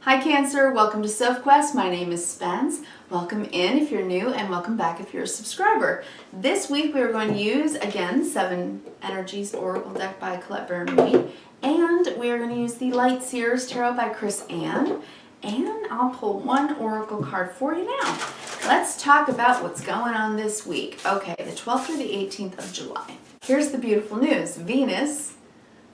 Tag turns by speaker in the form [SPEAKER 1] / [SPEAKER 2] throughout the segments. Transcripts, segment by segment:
[SPEAKER 1] Hi Cancer, welcome to Sophquest. My name is Spence. Welcome in if you're new and welcome back if you're a subscriber. This week we are going to use, again, 7 Energies Oracle deck by Colette Baron-Reid, and we are going to use the Light Seers Tarot by Chris Ann, and I'll pull one Oracle card for you now. Let's talk about what's going on this week. Okay, the 12th through the 18th of July. Here's the beautiful news. Venus,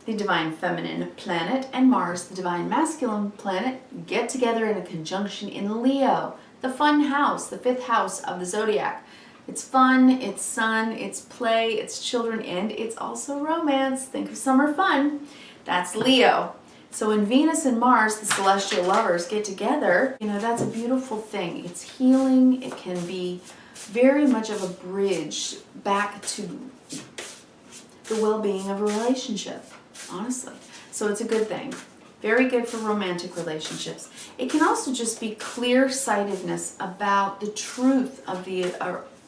[SPEAKER 1] the divine feminine planet, and Mars, the divine masculine planet, get together in a conjunction in Leo, the fun house, the 5th house of the Zodiac. It's fun, it's sun, it's play, it's children, and it's also romance. Think of summer fun. That's Leo. So when Venus and Mars, the celestial lovers, get together, you know, that's a beautiful thing. It's healing. It can be very much of a bridge back to the well-being of a relationship. Honestly. So it's a good thing. Very good for romantic relationships. It can also just be clear-sightedness about the truth of the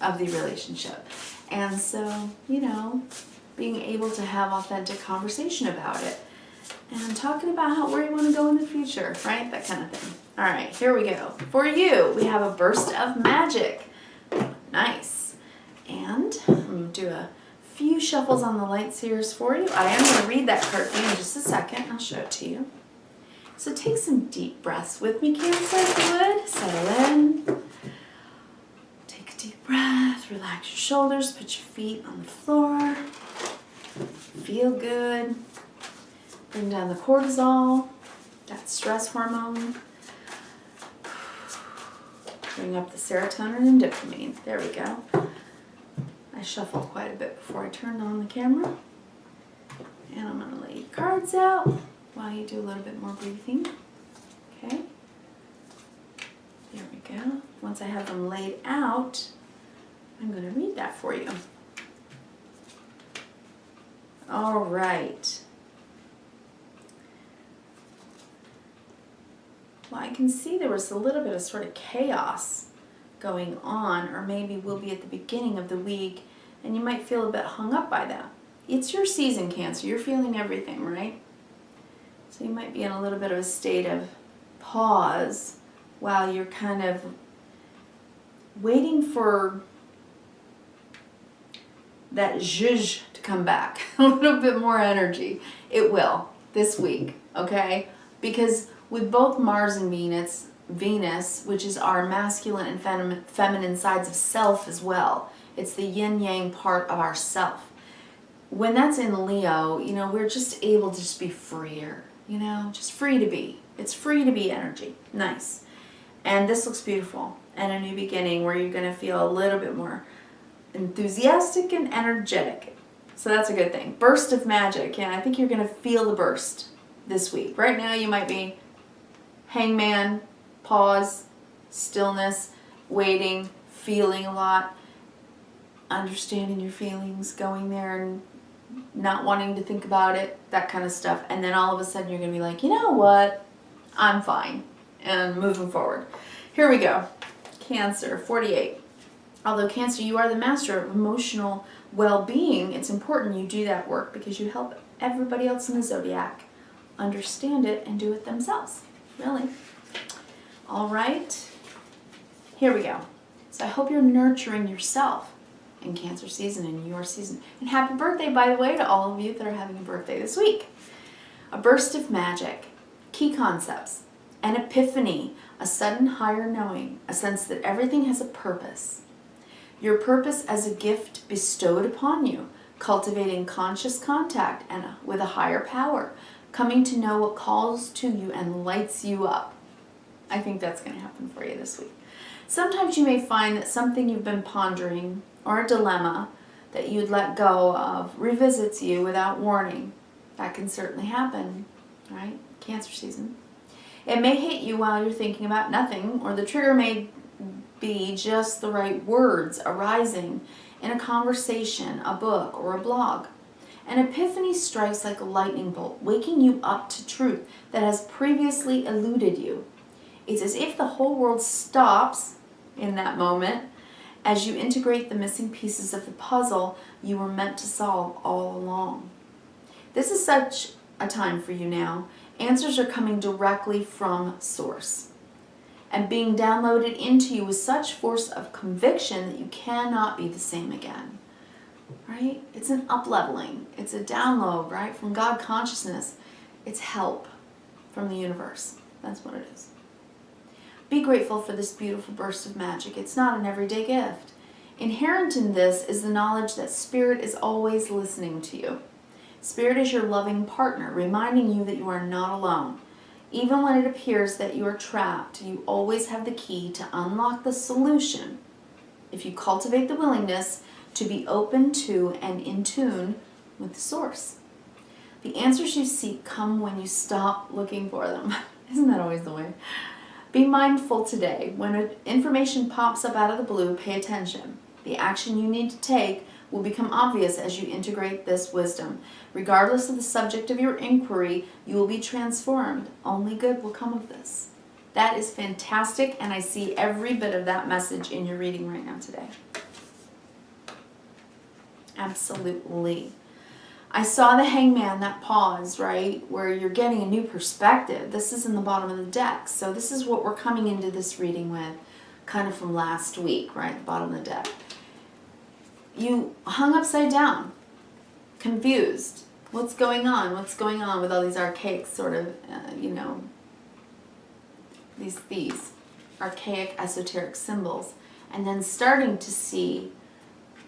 [SPEAKER 1] relationship. And so, you know, being able to have authentic conversation about it and talking about where you want to go in the future, right? That kind of thing. All right, here we go. For you, we have a burst of magic. Nice. And I'm going to do a few shuffles on the Light Seers for you. I am going to read that card for you in just a second. I'll show it to you. So take some deep breaths with me, Cancer, if you would. Settle in. Take a deep breath. Relax your shoulders. Put your feet on the floor. Feel good. Bring down the cortisol, that stress hormone. Bring up the serotonin and dopamine. There we go. I shuffled quite a bit before I turned on the camera. And I'm going to lay your cards out while you do a little bit more breathing. Okay. There we go. Once I have them laid out, I'm going to read that for you. All right. Well, I can see there was a little bit of sort of chaos going on, or maybe we'll be at the beginning of the week and you might feel a bit hung up by that. It's your season, Cancer. You're feeling everything, right? So you might be in a little bit of a state of pause while you're kind of waiting for that zhuzh to come back. A little bit more energy. It will this week, okay? Because with both Mars and Venus, which is our masculine and feminine sides of self as well. It's the yin-yang part of our self. When that's in Leo, you know, we're just able to just be freer, you know, just free to be. It's free to be energy. Nice. And this looks beautiful. And a new beginning where you're going to feel a little bit more enthusiastic and energetic. So that's a good thing. Burst of magic. Yeah, I think you're going to feel the burst this week. Right now you might be hangman, pause, stillness, waiting, feeling a lot, understanding your feelings, going there and not wanting to think about it, that kind of stuff. And then all of a sudden you're going to be like, you know what, I'm fine, and moving forward. Here we go. Cancer, 48. Although Cancer, you are the master of emotional well-being, it's important you do that work because you help everybody else in the Zodiac understand it and do it themselves. Really. All right. Here we go. So I hope you're nurturing yourself in Cancer season, in your season. And happy birthday, by the way, to all of you that are having a birthday this week. A burst of magic, key concepts, an epiphany, a sudden higher knowing, a sense that everything has a purpose. Your purpose as a gift bestowed upon you, cultivating conscious contact and with a higher power, coming to know what calls to you and lights you up. I think that's going to happen for you this week. Sometimes you may find that something you've been pondering or a dilemma that you'd let go of revisits you without warning. That can certainly happen, right? Cancer season. It may hit you while you're thinking about nothing, or the trigger may be just the right words arising in a conversation, a book, or a blog. An epiphany strikes like a lightning bolt, waking you up to truth that has previously eluded you. It's as if the whole world stops in that moment as you integrate the missing pieces of the puzzle you were meant to solve all along. This is such a time for you now. Answers are coming directly from Source and being downloaded into you with such force of conviction that you cannot be the same again. Right? It's an up-leveling. It's a download, right, from God consciousness. It's help from the universe. That's what it is. Be grateful for this beautiful burst of magic. It's not an everyday gift. Inherent in this is the knowledge that Spirit is always listening to you. Spirit is your loving partner, reminding you that you are not alone. Even when it appears that you are trapped, you always have the key to unlock the solution if you cultivate the willingness to be open to and in tune with the Source. The answers you seek come when you stop looking for them. Isn't that always the way? Be mindful today. When information pops up out of the blue, pay attention. The action you need to take will become obvious as you integrate this wisdom. Regardless of the subject of your inquiry, you will be transformed. Only good will come of this. That is fantastic, and I see every bit of that message in your reading right now today. Absolutely. I saw the Hangman, that pause, right, where you're getting a new perspective. This is in the bottom of the deck. So this is what we're coming into this reading with, kind of from last week, right, the bottom of the deck. You hung upside down, confused. What's going on? What's going on with all these archaic sort of, these archaic esoteric symbols. And then starting to see,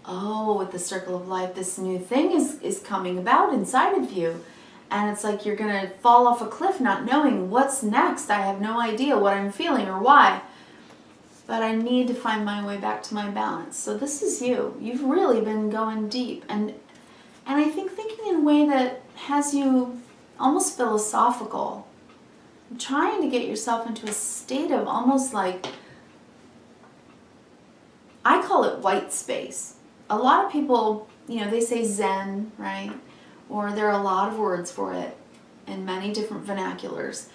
[SPEAKER 1] oh, with the circle of life, this new thing is coming about inside of you. And it's like you're going to fall off a cliff not knowing what's next. I have no idea what I'm feeling or why. But I need to find my way back to my balance. So this is you. You've really been going deep. And I think thinking in a way that has you almost philosophical. Trying to get yourself into a state of almost like, I call it white space. A lot of people, they say Zen, right? Or there are a lot of words for it in many different vernaculars.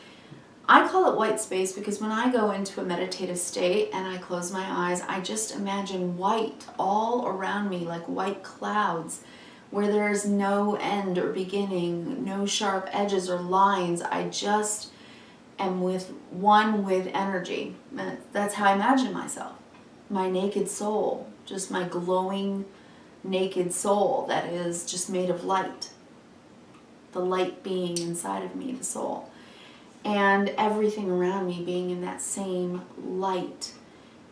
[SPEAKER 1] I call it white space because when I go into a meditative state and I close my eyes, I just imagine white all around me, like white clouds, where there's no end or beginning, no sharp edges or lines. I just am one with energy. That's how I imagine myself. My naked soul, just my glowing naked soul that is just made of light. The light being inside of me, the soul. And everything around me being in that same light.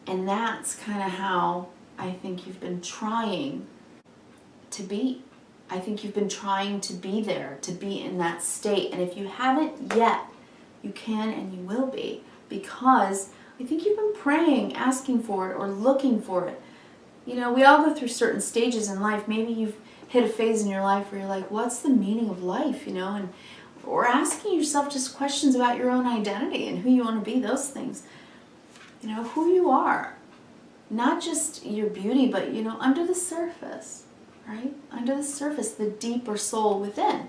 [SPEAKER 1] And that's kind of how I think you've been trying to be. I think you've been trying to be there, to be in that state. And if you haven't yet, you can and you will be. Because I think you've been praying, asking for it, or looking for it. We all go through certain stages in life. Maybe you've hit a phase in your life where you're like, what's the meaning of life, or asking yourself just questions about your own identity and who you want to be, those things. Who you are. Not just your beauty, but, under the surface, right? Under the surface, the deeper soul within.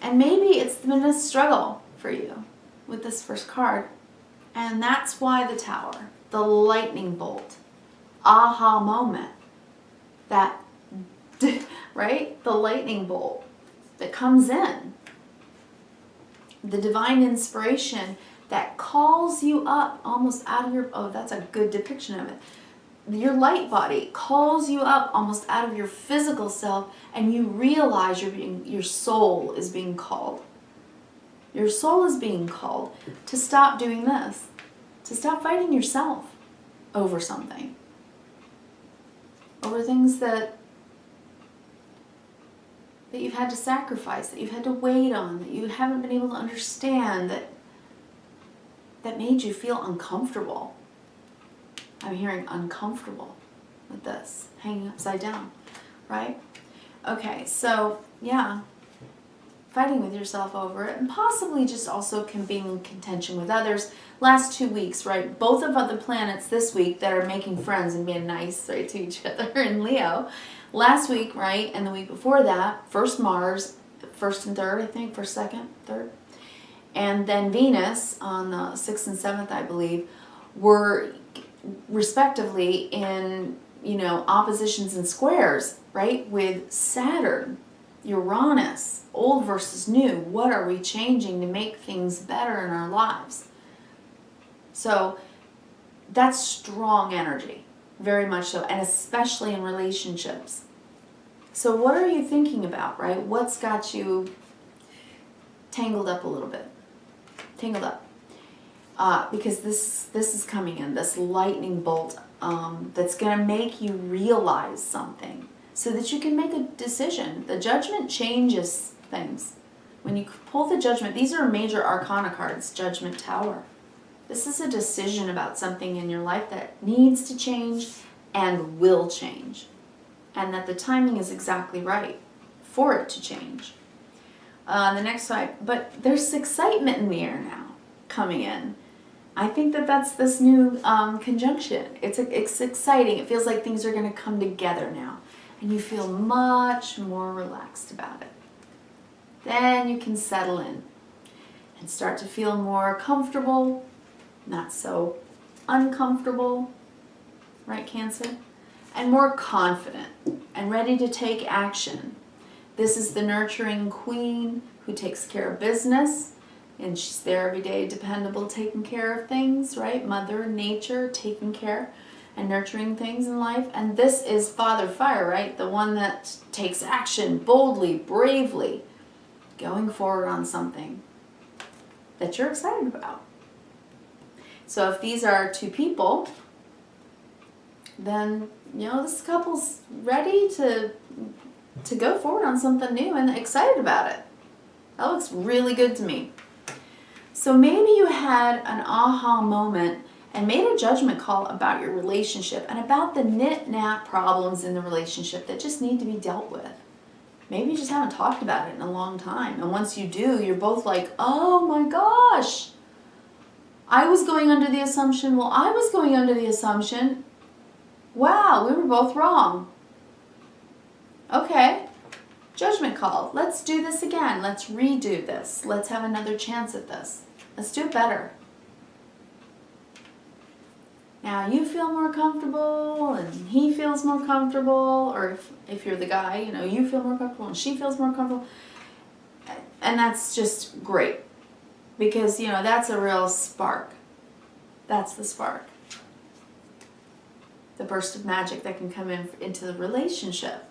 [SPEAKER 1] And maybe it's been a struggle for you with this first card. And that's why the Tower, the lightning bolt, aha moment, that, right? The lightning bolt that comes in. The divine inspiration that calls you up almost out of your, that's a good depiction of it. Your light body calls you up almost out of your physical self, and you realize your soul is being called. Your soul is being called to stop doing this, to stop fighting yourself over something, over things that you've had to sacrifice, that you've had to wait on, that you haven't been able to understand, that made you feel uncomfortable. I'm hearing uncomfortable with this, hanging upside down, right? Okay, so yeah, fighting with yourself over it, and possibly just also being in contention with others. Last 2 weeks, right? Both of the planets this week that are making friends and being nice, right, to each other in Leo. Last week, right, and the week before that, first Mars, first and third, I think, first, second, third, and then Venus on the 6th and 7th, I believe, were respectively in, oppositions and squares, right, with Saturn Uranus, old versus new. What are we changing to make things better in our lives? So that's strong energy, very much so, and especially in relationships. So what are you thinking about, right? What's got you tangled up a little bit? Tangled up. Because this is coming in, this lightning bolt that's going to make you realize something so that you can make a decision. The Judgment changes things. When you pull the Judgment, these are major arcana cards, Judgment, Tower. This is a decision about something in your life that needs to change and will change. And that the timing is exactly right for it to change. The next slide, but there's excitement in the air now coming in. I think that that's this new conjunction. It's exciting. It feels like things are going to come together now. And you feel much more relaxed about it. Then you can settle in and start to feel more comfortable, not so uncomfortable, right, Cancer? And more confident and ready to take action. This is the nurturing queen who takes care of business, and she's there every day, dependable, taking care of things, right? Mother Nature, taking care and nurturing things in life. And this is Father Fire, right? The one that takes action boldly, bravely, going forward on something that you're excited about. So if these are two people, then, you know, this couple's ready to go forward on something new and excited about it. That looks really good to me. So maybe you had an aha moment and made a judgment call about your relationship and about the nit-nat problems in the relationship that just need to be dealt with. Maybe you just haven't talked about it in a long time. And once you do, you're both like, oh my gosh, I was going under the assumption, well, I was going under the assumption, wow, we were both wrong. Okay, judgment call. Let's do this again. Let's redo this. Let's have another chance at this. Let's do it better. Now you feel more comfortable and he feels more comfortable, or if you're the guy, you know, you feel more comfortable and she feels more comfortable. And that's just great because, you know, that's a real spark. That's the spark. The burst of magic that can come into the relationship.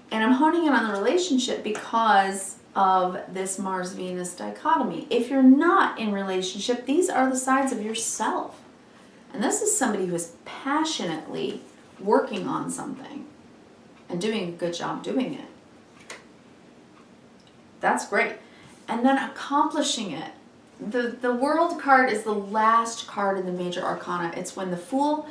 [SPEAKER 1] And I'm honing in on the relationship because of this Mars-Venus dichotomy. If you're not in relationship, these are the sides of yourself. And this is somebody who is passionately working on something and doing a good job doing it. That's great. And then accomplishing it. The World card is the last card in the major arcana. It's when the Fool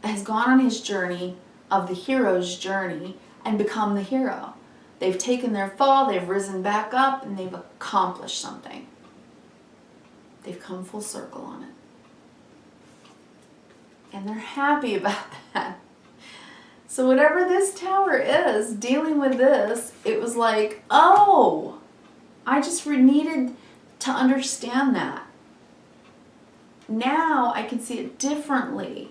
[SPEAKER 1] has gone on his journey of the hero's journey and become the hero. They've taken their fall, they've risen back up, and they've accomplished something. They've come full circle on it. And they're happy about that. So whatever this tower is, dealing with this, it was like, oh, I just needed to understand that. Now I can see it differently.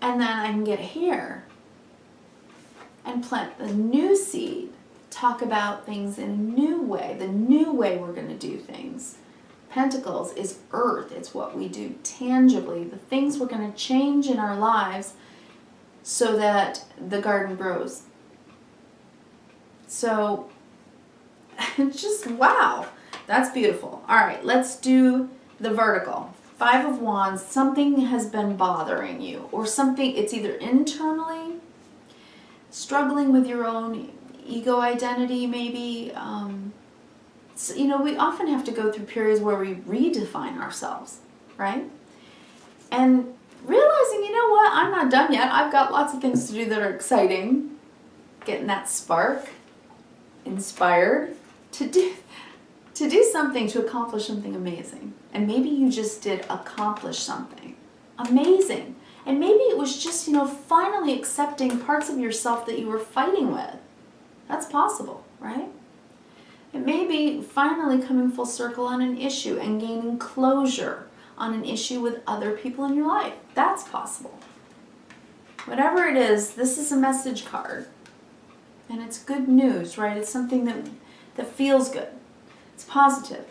[SPEAKER 1] And then I can get here and plant the new seed, talk about things in a new way, the new way we're going to do things. Pentacles is earth. It's what we do tangibly, the things we're going to change in our lives so that the garden grows. So, just wow, that's beautiful. All right, let's do the vertical. 5 of Wands, something has been bothering you, or something, it's either internally, struggling with your own ego identity maybe. So, you know, we often have to go through periods where we redefine ourselves, right? And realizing, you know what, I'm not done yet. I've got lots of things to do that are exciting. Getting that spark, inspired to do something, to accomplish something amazing. And maybe you just did accomplish something amazing. And maybe it was just, you know, finally accepting parts of yourself that you were fighting with. That's possible, right? It may be finally coming full circle on an issue and gaining closure on an issue with other people in your life. That's possible. Whatever it is, this is a message card. And it's good news, right? It's something that feels good. It's positive.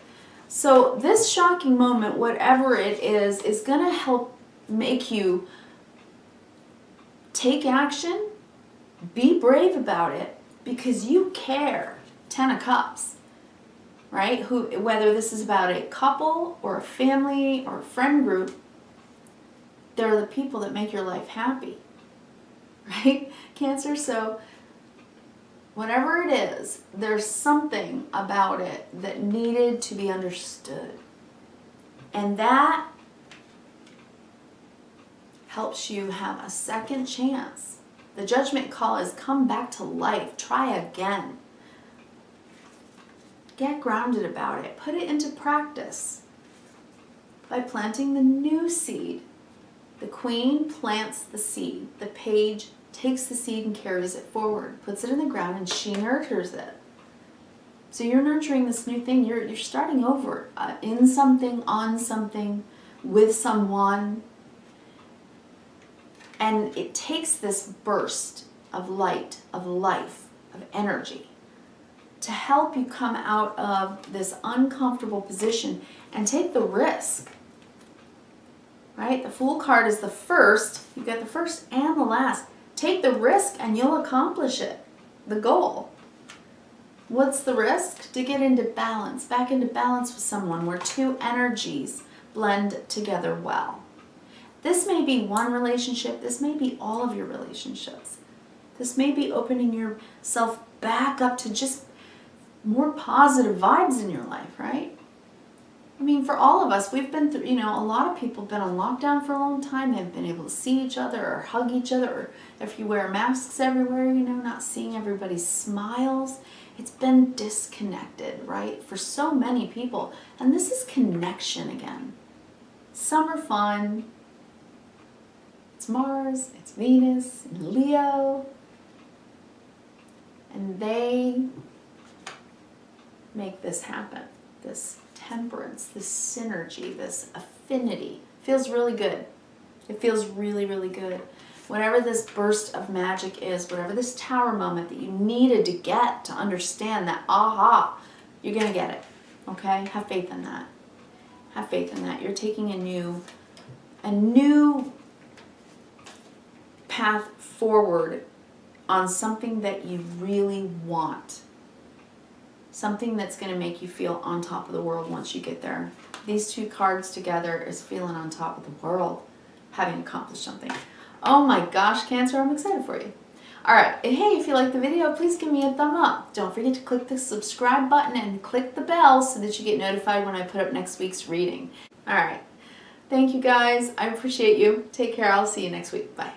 [SPEAKER 1] So this shocking moment, whatever it is going to help make you take action, be brave about it, because you care. 10 of Cups, right? Whether this is about a couple or a family or a friend group, they're the people that make your life happy, right? Cancer, so whatever it is, there's something about it that needed to be understood. And that helps you have a second chance. The judgment call is come back to life. Try again. Get grounded about it. Put it into practice by planting the new seed. The Queen plants the seed. The Page takes the seed and carries it forward, puts it in the ground, and she nurtures it. So you're nurturing this new thing. You're starting over in something, on something, with someone. And it takes this burst of light, of life, of energy to help you come out of this uncomfortable position and take the risk. Right? The Fool card is the first. You've got the first and the last. Take the risk and you'll accomplish it. The goal. What's the risk? To get into balance, back into balance with someone where two energies blend together well. This may be one relationship. This may be all of your relationships. This may be opening yourself back up to just more positive vibes in your life, right? I mean, for all of us, we've been through, a lot of people have been on lockdown for a long time. They've been able to see each other or hug each other, or if you wear masks everywhere, not seeing everybody's smiles. It's been disconnected, right? For so many people. And this is connection again. Summer fun. It's Mars, it's Venus, and Leo. And they make this happen. This temperance, this synergy, this affinity. Feels really good. It feels really, really good. Whatever this burst of magic is, whatever this tower moment that you needed to get to understand that, aha, you're going to get it. Okay? Have faith in that. Have faith in that. You're taking a new path forward on something that you really want. Something that's going to make you feel on top of the world once you get there. These two cards together is feeling on top of the world, having accomplished something. Oh my gosh, Cancer, I'm excited for you. Alright, and hey, if you like the video, please give me a thumb up. Don't forget to click the subscribe button and click the bell so that you get notified when I put up next week's reading. Alright, thank you guys. I appreciate you. Take care. I'll see you next week. Bye.